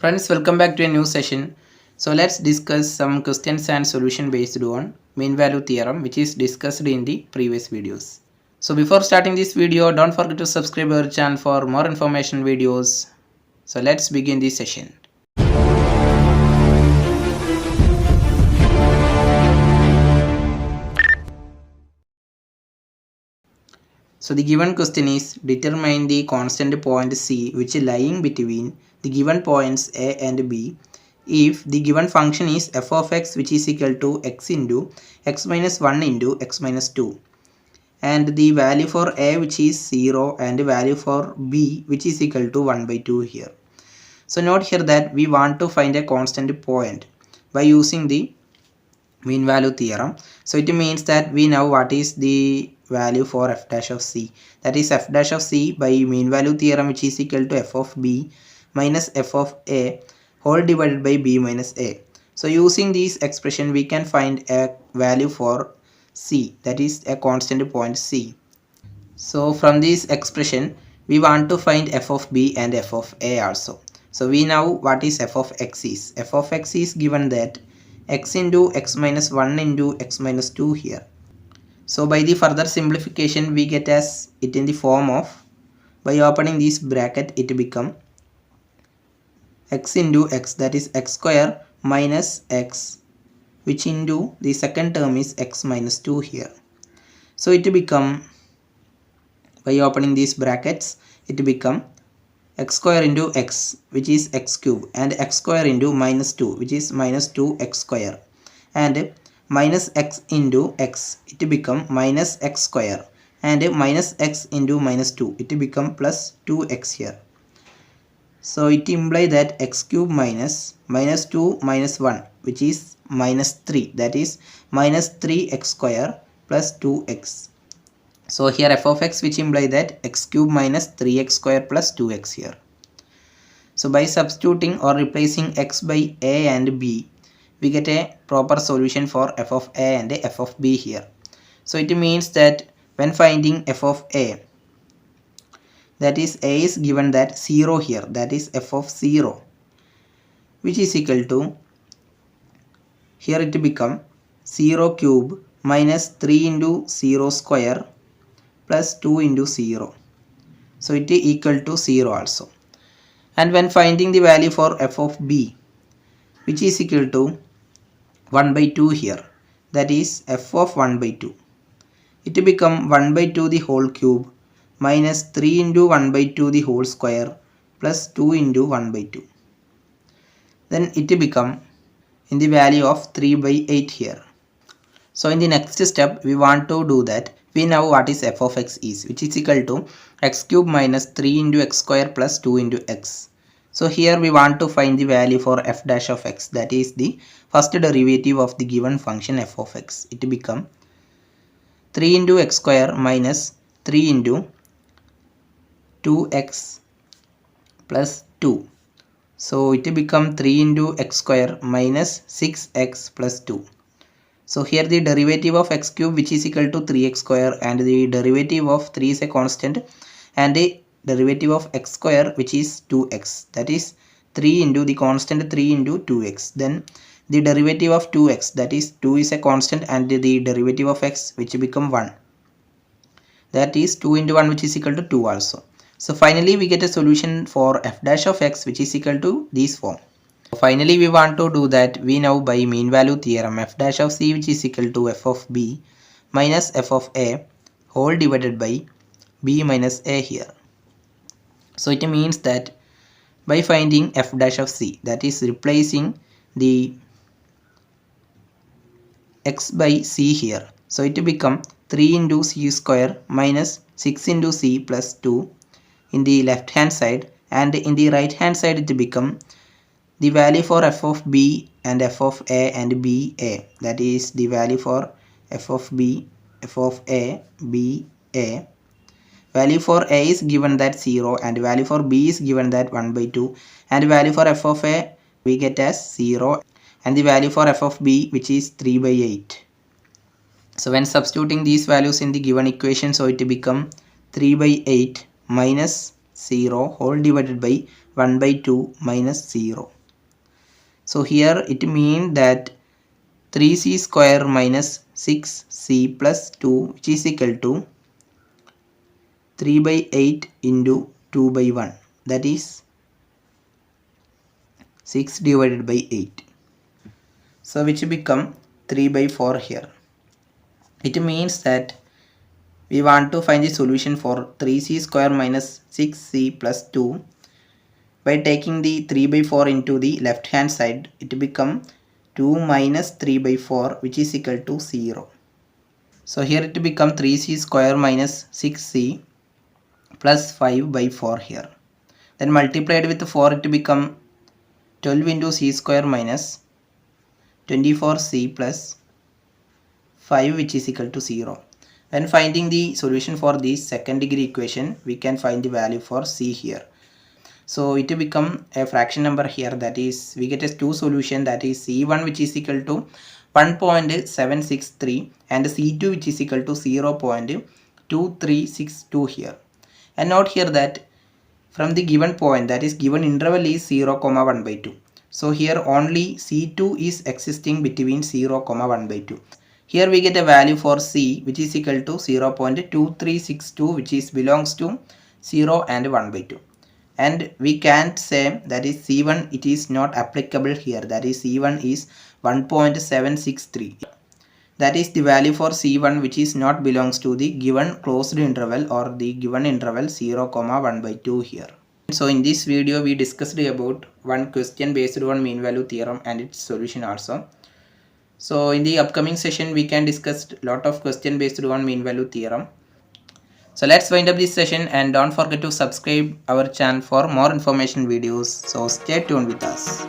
Friends, welcome back to a new session. So let's discuss some questions and solution based on mean value theorem which is discussed in the previous videos. So before starting this video, don't forget to subscribe our channel for more information videos. So let's begin this session. So the given question is determine the constant point C which is lying between the given points A and B if the given function is f of x which is equal to x into x minus 1 into x minus 2 and the value for A which is 0 and the value for B which is equal to 1 by 2 here. So note here that we want to find a constant point by using the mean value theorem. So it means that we know what is the value for f dash of c, that is f dash of c by mean value theorem which is equal to f of b minus f of a whole divided by b minus a. So using this expression we can find a value for c, that is a constant point c. So from this expression we want to find f of b and f of a also. So we know what is f of x is. F of x is given that x into x minus 1 into x minus 2 here. So by the further simplification we get as it in the form of, by opening this bracket it become x into x, that is x square minus x, which into the second term is x minus 2 here. So it become, by opening these brackets it become x square into x which is x cube and x square into minus 2 which is minus 2x square and minus x into x, it become minus x square and minus x into minus 2, it become plus 2x here. So it implies that x cube minus minus 2 minus 1 which is minus 3, that is minus 3x square plus 2x. So here f of x which implies that x cube minus 3x square plus 2x here. So by substituting or replacing x by a and b, we get a proper solution for f of a and f of b here. So it means that when finding f of a, that is a is given that 0 here, that is f of 0 which is equal to, here it become 0 cube minus 3 into 0 square plus 2 into 0. So it is equal to 0 also. And when finding the value for f of b which is equal to 1 by 2 here, that is f of 1 by 2, it become 1 by 2 the whole cube minus 3 into 1 by 2 the whole square plus 2 into 1 by 2. Then it become in the value of 3 by 8 here. So in the next step we want to do that. We know what is f of x is, which is equal to x cube minus 3 into x square plus 2 into x. So here we want to find the value for f dash of x, that is the first derivative of the given function f of x. It become 3 into x square minus 3 into 2x plus 2. So it become 3 into x square minus 6x plus 2. So here the derivative of x cube which is equal to 3x square and the derivative of 3 is a constant and the derivative of x square which is 2x, that is 3 into the constant 3 into 2x. Then the derivative of 2x, that is 2 is a constant and the derivative of x which become 1, that is 2 into 1 which is equal to 2 also. So finally we get a solution for f dash of x which is equal to this form. Finally we want to do that. We know by mean value theorem f dash of c which is equal to f of b minus f of a whole divided by b minus a here. So it means that by finding f dash of c, that is replacing the x by c here, so it become 3 into c square minus 6 into c plus 2 in the left hand side, and in the right hand side it become the value for f of b and f of a and b a, that is the value for f of b, f of a, b, a. Value for a is given that 0 and value for b is given that 1 by 2 and value for f of a we get as 0 and the value for f of b which is 3 by 8. So when substituting these values in the given equation, so it become 3 by 8 minus 0 whole divided by 1 by 2 minus 0. So here it means that 3c square minus 6c plus 2 which is equal to 3 by 8 into 2 by 1, that is 6 divided by 8. So which become 3 by 4 here. It means that we want to find the solution for 3c square minus 6c plus 2. By taking the 3 by 4 into the left hand side, it become 2 minus 3 by 4 which is equal to 0. So here it become 3c square minus 6c plus 5 by 4 here. Then multiplied with 4 it become 12 into c square minus 24c plus 5 which is equal to 0. When finding the solution for this second degree equation, we can find the value for c here. So it will become a fraction number here, that is we get a two solution, that is c1 which is equal to 1.763 and c2 which is equal to 0.2362 here. And note here that from the given point, that is given interval is 0, 1 by 2. So here only c2 is existing between 0, 1 by 2. Here we get a value for c which is equal to 0.2362 which is belongs to 0 and 1 by 2. And we can't say that is c1 it is not applicable here, that is c1 is 1.763. That is the value for c1 which is not belongs to the given closed interval or the given interval 0, 1 by 2 here. So in this video we discussed about one question based on mean value theorem and its solution also. So in the upcoming session we can discuss lot of question based on mean value theorem. So let's wind up this session and don't forget to subscribe our channel for more information videos. So stay tuned with us.